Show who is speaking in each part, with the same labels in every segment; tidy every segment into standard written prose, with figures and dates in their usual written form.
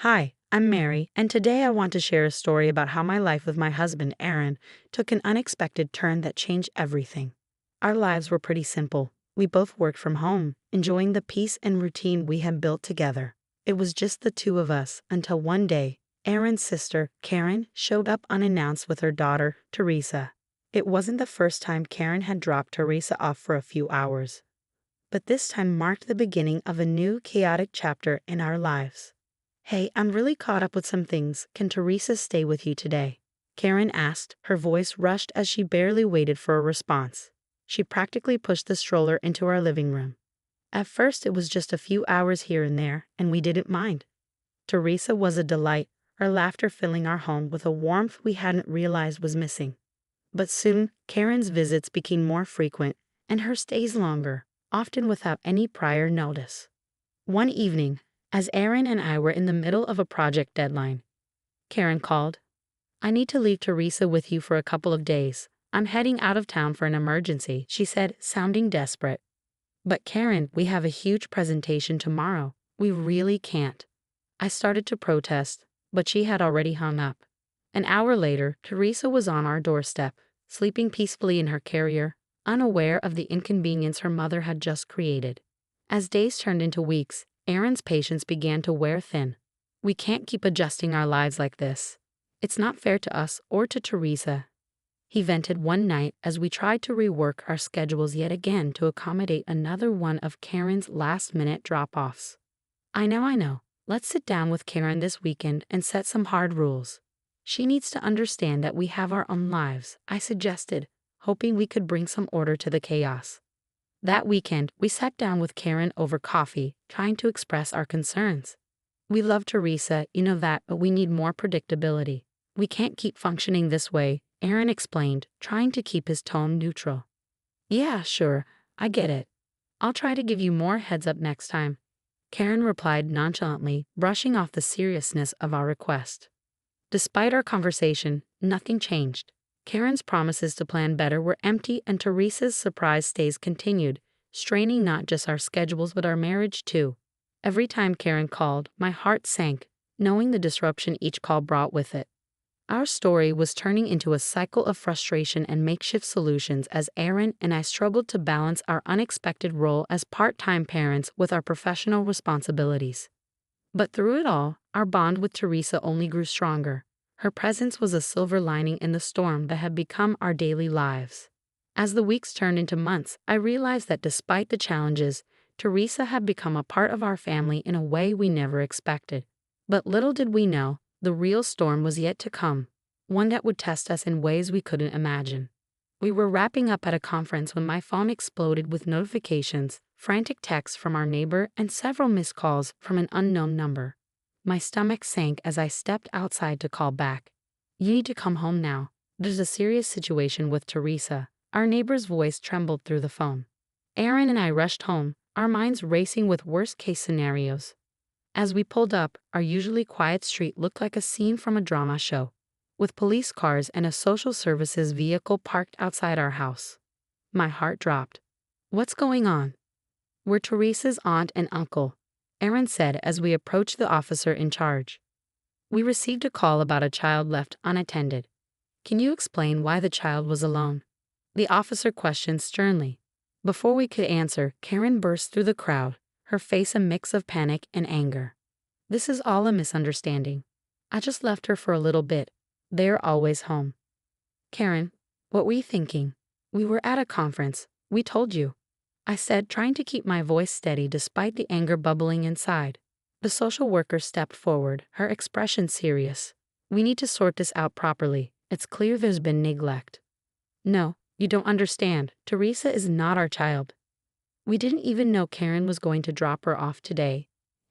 Speaker 1: Hi, I'm Mary, and today I want to share a story about how my life with my husband, Aaron, took an unexpected turn that changed everything. Our lives were pretty simple. We both worked from home, enjoying the peace and routine we had built together. It was just the two of us until one day, Aaron's sister, Karen, showed up unannounced with her daughter, Teresa. It wasn't the first time Karen had dropped Teresa off for a few hours, but this time marked the beginning of a new chaotic chapter in our lives. Hey, I'm really caught up with some things. Can Teresa stay with you today? Karen asked, her voice rushed as she barely waited for a response. She practically pushed the stroller into our living room. At first, it was just a few hours here and there, and we didn't mind. Teresa was a delight, her laughter filling our home with a warmth we hadn't realized was missing. But soon, Karen's visits became more frequent, and her stays longer, often without any prior notice. One evening, as Aaron and I were in the middle of a project deadline, Karen called. "I need to leave Teresa with you for a couple of days. I'm heading out of town for an emergency," she said, sounding desperate. "But Karen, we have a huge presentation tomorrow. We really can't." I started to protest, but she had already hung up. An hour later, Teresa was on our doorstep, sleeping peacefully in her carrier, unaware of the inconvenience her mother had just created. As days turned into weeks, Aaron's patience began to wear thin. "We can't keep adjusting our lives like this. It's not fair to us or to Teresa," he vented one night as we tried to rework our schedules yet again to accommodate another one of Karen's last-minute drop-offs. I know. Let's sit down with Karen this weekend and set some hard rules. She needs to understand that we have our own lives," I suggested, hoping we could bring some order to the chaos. That weekend, we sat down with Karen over coffee, trying to express our concerns. "We love Teresa, you know that, but we need more predictability. We can't keep functioning this way," Aaron explained, trying to keep his tone neutral. "Yeah, sure, I get it. I'll try to give you more heads up next time," Karen replied nonchalantly, brushing off the seriousness of our request. Despite our conversation, nothing changed. Karen's promises to plan better were empty, and Teresa's surprise stays continued, straining not just our schedules but our marriage too. Every time Karen called, my heart sank, knowing the disruption each call brought with it. Our story was turning into a cycle of frustration and makeshift solutions as Aaron and I struggled to balance our unexpected role as part-time parents with our professional responsibilities. But through it all, our bond with Teresa only grew stronger. Her presence was a silver lining in the storm that had become our daily lives. As the weeks turned into months, I realized that despite the challenges, Teresa had become a part of our family in a way we never expected. But little did we know, the real storm was yet to come, one that would test us in ways we couldn't imagine. We were wrapping up at a conference when my phone exploded with notifications, frantic texts from our neighbor, and several missed calls from an unknown number. My stomach sank as I stepped outside to call back. "You need to come home now. There's a serious situation with Teresa." Our neighbor's voice trembled through the phone. Aaron and I rushed home, our minds racing with worst-case scenarios. As we pulled up, our usually quiet street looked like a scene from a drama show, with police cars and a social services vehicle parked outside our house. My heart dropped. "What's going on?" "We're Teresa's aunt and uncle," Aaron said as we approached the officer in charge. "We received a call about a child left unattended. Can you explain why the child was alone?" The officer questioned sternly. Before we could answer, Karen burst through the crowd, her face a mix of panic and anger. "This is all a misunderstanding. I just left her for a little bit. They're always home." "Karen, what were you thinking? We were at a conference. We told you," I said, trying to keep my voice steady despite the anger bubbling inside. The social worker stepped forward, her expression serious. "We need to sort this out properly. It's clear there's been neglect." "No, you don't understand. Teresa is not our child." "We didn't even know Karen was going to drop her off today,"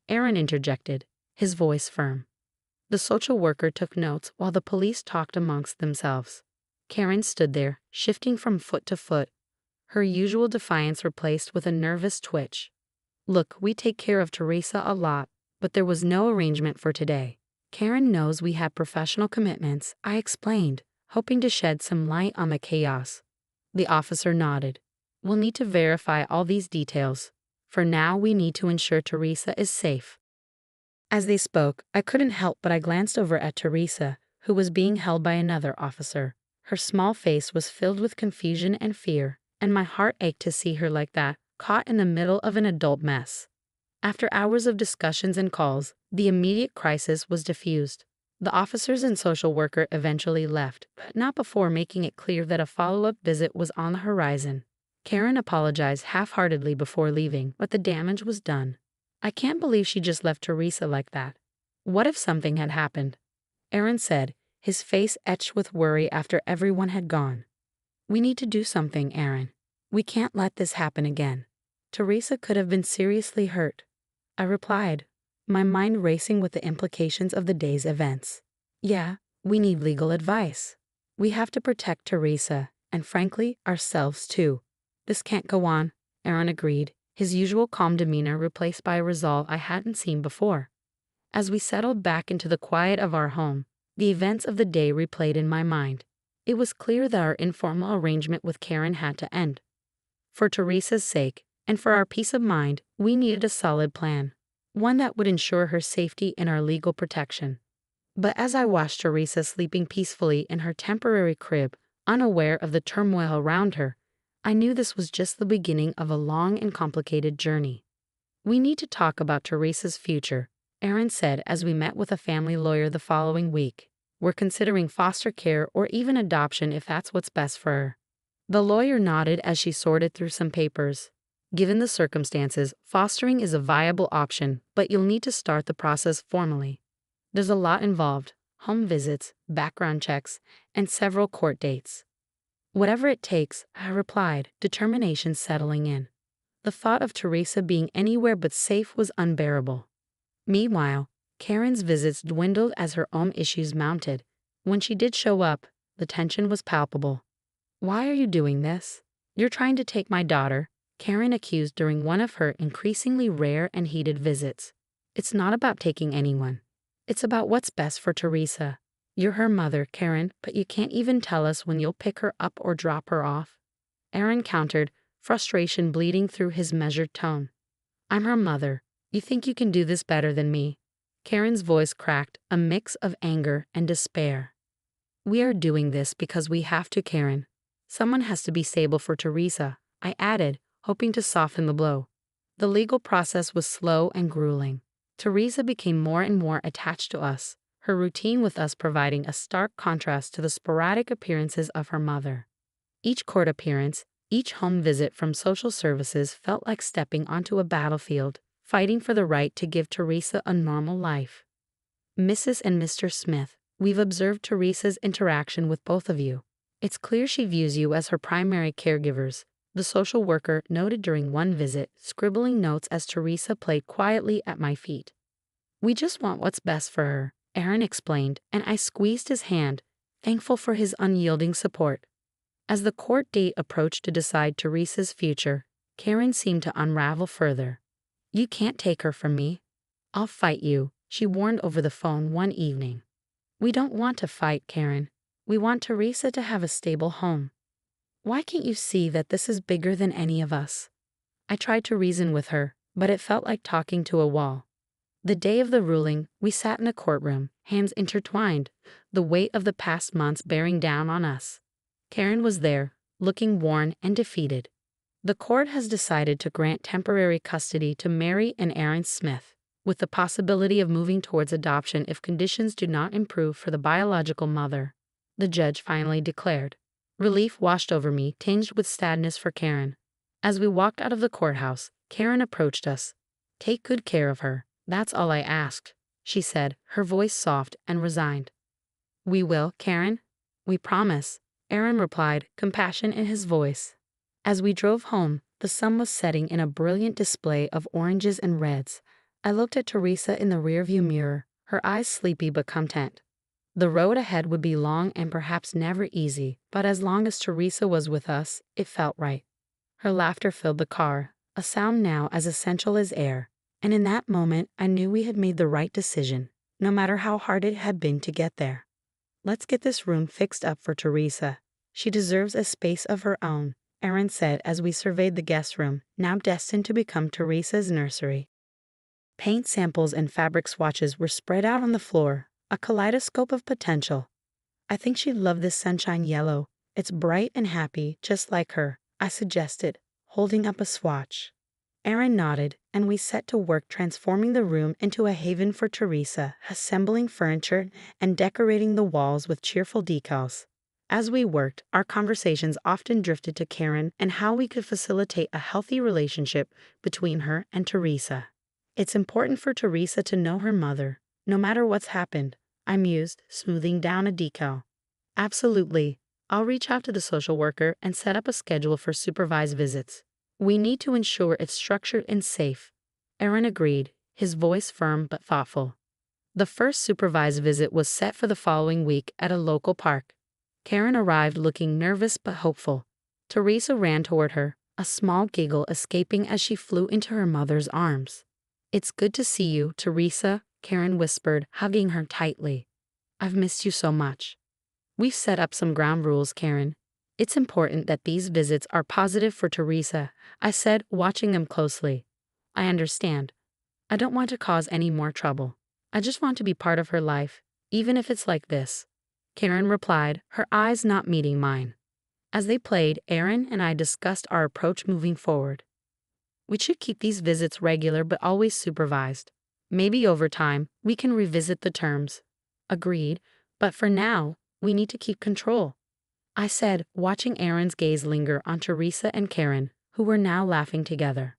Speaker 1: Aaron interjected, his voice firm. The social worker took notes while the police talked amongst themselves. Karen stood there, shifting from foot to foot, her usual defiance replaced with a nervous twitch. "Look, we take care of Teresa a lot, but there was no arrangement for today. Karen knows we have professional commitments," I explained, hoping to shed some light on the chaos. The officer nodded. "We'll need to verify all these details. For now, we need to ensure Teresa is safe." As they spoke, I couldn't help but I glanced over at Teresa, who was being held by another officer. Her small face was filled with confusion and fear, and my heart ached to see her like that, caught in the middle of an adult mess. After hours of discussions and calls, the immediate crisis was diffused. The officers and social worker eventually left, but not before making it clear that a follow-up visit was on the horizon. Karen apologized half-heartedly before leaving, but the damage was done. I can't believe she just left Teresa like that. What if something had happened? Aaron said, his face etched with worry after everyone had gone. We need to do something, Aaron. We can't let this happen again. Teresa could have been seriously hurt. I replied, my mind racing with the implications of the day's events. Yeah, we need legal advice. We have to protect Teresa, and frankly, ourselves too. This can't go on, Aaron agreed, his usual calm demeanor replaced by a resolve I hadn't seen before. As we settled back into the quiet of our home, the events of the day replayed in my mind. It was clear that our informal arrangement with Karen had to end. For Teresa's sake, and for our peace of mind, we needed a solid plan, one that would ensure her safety and our legal protection. But as I watched Teresa sleeping peacefully in her temporary crib, unaware of the turmoil around her, I knew this was just the beginning of a long and complicated journey. We need to talk about Teresa's future, Aaron said as we met with a family lawyer the following week. We're considering foster care or even adoption if that's what's best for her. The lawyer nodded as she sorted through some papers. Given the circumstances, fostering is a viable option, but you'll need to start the process formally. There's a lot involved: home visits, background checks, and several court dates. Whatever it takes, I replied, determination settling in. The thought of Teresa being anywhere but safe was unbearable. Meanwhile, Karen's visits dwindled as her own issues mounted. When she did show up, the tension was palpable. Why are you doing this? You're trying to take my daughter, Karen accused during one of her increasingly rare and heated visits. It's not about taking anyone. It's about what's best for Teresa. You're her mother, Karen, but you can't even tell us when you'll pick her up or drop her off. Aaron countered, frustration bleeding through his measured tone. I'm her mother. You think you can do this better than me? Karen's voice cracked, a mix of anger and despair. We are doing this because we have to, Karen. Someone has to be stable for Teresa, I added, hoping to soften the blow. The legal process was slow and grueling. Teresa became more and more attached to us, her routine with us providing a stark contrast to the sporadic appearances of her mother. Each court appearance, each home visit from social services felt like stepping onto a battlefield, fighting for the right to give Teresa a normal life. Mrs. and Mr. Smith, we've observed Teresa's interaction with both of you. It's clear she views you as her primary caregivers, the social worker noted during one visit, scribbling notes as Teresa played quietly at my feet. We just want what's best for her, Aaron explained, and I squeezed his hand, thankful for his unyielding support. As the court date approached to decide Teresa's future, Karen seemed to unravel further. You can't take her from me. I'll fight you, she warned over the phone one evening. We don't want to fight, Karen. We want Teresa to have a stable home. Why can't you see that this is bigger than any of us? I tried to reason with her, but it felt like talking to a wall. The day of the ruling, we sat in a courtroom, hands intertwined, the weight of the past months bearing down on us. Karen was there, looking worn and defeated. The court has decided to grant temporary custody to Mary and Aaron Smith, with the possibility of moving towards adoption if conditions do not improve for the biological mother, the judge finally declared. Relief washed over me, tinged with sadness for Karen. As we walked out of the courthouse, Karen approached us. Take good care of her, that's all I asked, she said, her voice soft and resigned. We will, Karen. We promise, Aaron replied, compassion in his voice. As we drove home, the sun was setting in a brilliant display of oranges and reds. I looked at Teresa in the rearview mirror, her eyes sleepy but content. The road ahead would be long and perhaps never easy, but as long as Teresa was with us, it felt right. Her laughter filled the car, a sound now as essential as air, and in that moment I knew we had made the right decision, no matter how hard it had been to get there. Let's get this room fixed up for Teresa. She deserves a space of her own, Aaron said as we surveyed the guest room, now destined to become Teresa's nursery. Paint samples and fabric swatches were spread out on the floor, a kaleidoscope of potential. I think she'd love this sunshine yellow. It's bright and happy, just like her, I suggested, holding up a swatch. Aaron nodded, and we set to work transforming the room into a haven for Teresa, assembling furniture and decorating the walls with cheerful decals. As we worked, our conversations often drifted to Karen and how we could facilitate a healthy relationship between her and Teresa. It's important for Teresa to know her mother, no matter what's happened, I mused, smoothing down a decal. Absolutely. I'll reach out to the social worker and set up a schedule for supervised visits. We need to ensure it's structured and safe. Aaron agreed, his voice firm but thoughtful. The first supervised visit was set for the following week at a local park. Karen arrived looking nervous but hopeful. Teresa ran toward her, a small giggle escaping as she flew into her mother's arms. "It's good to see you, Teresa," Karen whispered, hugging her tightly. "I've missed you so much." "We've set up some ground rules, Karen. It's important that these visits are positive for Teresa," I said, watching them closely. "I understand. I don't want to cause any more trouble. I just want to be part of her life, even if it's like this," Karen replied, her eyes not meeting mine. As they played, Aaron and I discussed our approach moving forward. We should keep these visits regular but always supervised. Maybe over time, we can revisit the terms. Agreed, but for now, we need to keep control, I said, watching Aaron's gaze linger on Teresa and Karen, who were now laughing together.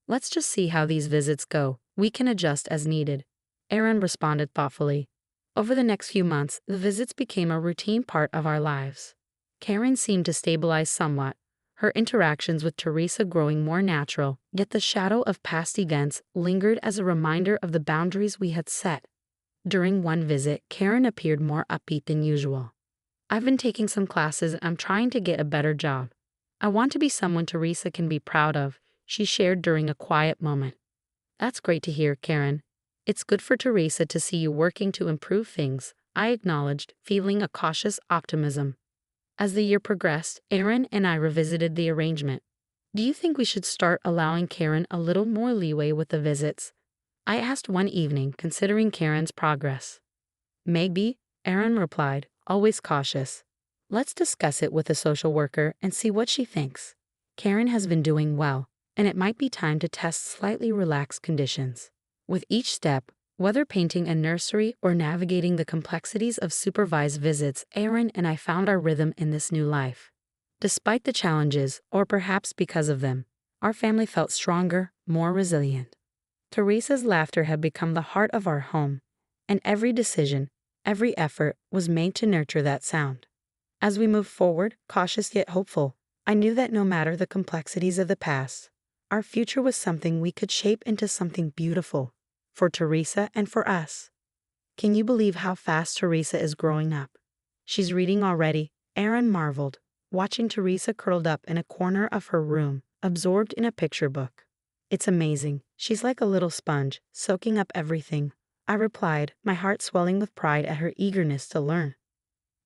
Speaker 1: "Let's just see how these visits go. We can adjust as needed," Aaron responded thoughtfully. Over the next few months, the visits became a routine part of our lives. Karen seemed to stabilize somewhat, her interactions with Teresa growing more natural, yet the shadow of past events lingered as a reminder of the boundaries we had set. During one visit, Karen appeared more upbeat than usual. "I've been taking some classes and I'm trying to get a better job. I want to be someone Teresa can be proud of," she shared during a quiet moment. "That's great to hear, Karen. It's good for Teresa to see you working to improve things," I acknowledged, feeling a cautious optimism. As the year progressed, Aaron and I revisited the arrangement. "Do you think we should start allowing Karen a little more leeway with the visits?" I asked one evening, considering Karen's progress. "Maybe," Aaron replied, always cautious. "Let's discuss it with a social worker and see what she thinks. Karen has been doing well, and it might be time to test slightly relaxed conditions." With each step, whether painting a nursery or navigating the complexities of supervised visits, Aaron and I found our rhythm in this new life. Despite the challenges, or perhaps because of them, our family felt stronger, more resilient. Teresa's laughter had become the heart of our home, and every decision, every effort was made to nurture that sound. As we moved forward, cautious yet hopeful, I knew that no matter the complexities of the past, our future was something we could shape into something beautiful, for Teresa and for us. Can you believe how fast Teresa is growing up? She's reading already, Aaron marveled, watching Teresa curled up in a corner of her room, absorbed in a picture book. "It's amazing. She's like a little sponge, soaking up everything," I replied, my heart swelling with pride at her eagerness to learn.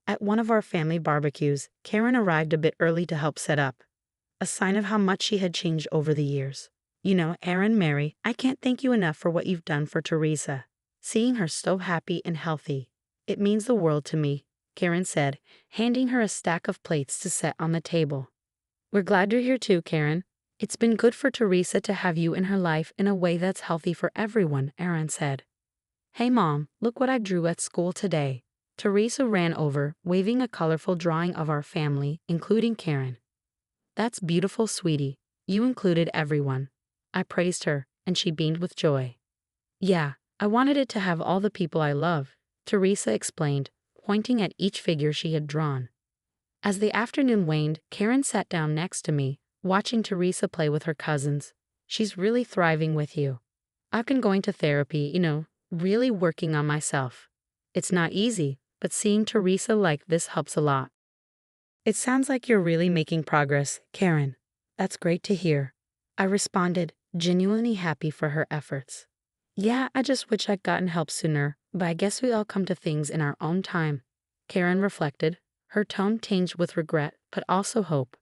Speaker 1: At one of our family barbecues, Karen arrived a bit early to help set up, a sign of how much she had changed over the years. "You know, Aaron, Mary, I can't thank you enough for what you've done for Teresa. Seeing her so happy and healthy, it means the world to me," Karen said, handing her a stack of plates to set on the table. "We're glad you're here too, Karen. It's been good for Teresa to have you in her life in a way that's healthy for everyone," Aaron said. "Hey Mom, look what I drew at school today." Teresa ran over, waving a colorful drawing of our family, including Karen. "That's beautiful, sweetie. You included everyone." I praised her, and she beamed with joy. "Yeah, I wanted it to have all the people I love," Teresa explained, pointing at each figure she had drawn. As the afternoon waned, Karen sat down next to me, watching Teresa play with her cousins. "She's really thriving with you. I've been going to therapy, really working on myself. It's not easy, but seeing Teresa like this helps a lot." "It sounds like you're really making progress, Karen. That's great to hear," I responded, genuinely happy for her efforts. "Yeah, I just wish I'd gotten help sooner, but I guess we all come to things in our own time," Karen reflected, her tone tinged with regret, but also hope.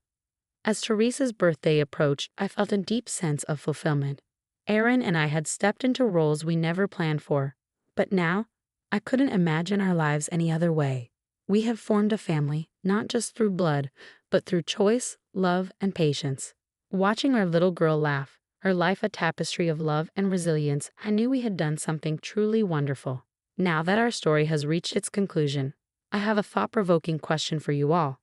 Speaker 1: As Teresa's birthday approached, I felt a deep sense of fulfillment. Aaron and I had stepped into roles we never planned for, but now I couldn't imagine our lives any other way. We have formed a family, not just through blood, but through choice, love, and patience. Watching our little girl laugh, her life a tapestry of love and resilience, I knew we had done something truly wonderful. Now that our story has reached its conclusion, I have a thought-provoking question for you all.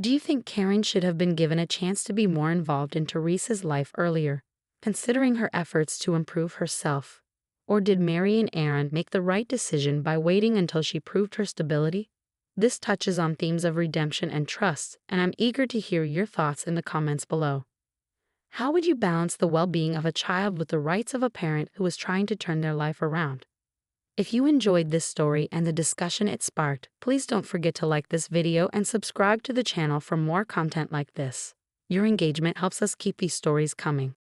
Speaker 1: Do you think Karen should have been given a chance to be more involved in Teresa's life earlier, considering her efforts to improve herself? Or did Mary and Aaron make the right decision by waiting until she proved her stability? This touches on themes of redemption and trust, and I'm eager to hear your thoughts in the comments below. How would you balance the well-being of a child with the rights of a parent who is trying to turn their life around? If you enjoyed this story and the discussion it sparked, please don't forget to like this video and subscribe to the channel for more content like this. Your engagement helps us keep these stories coming.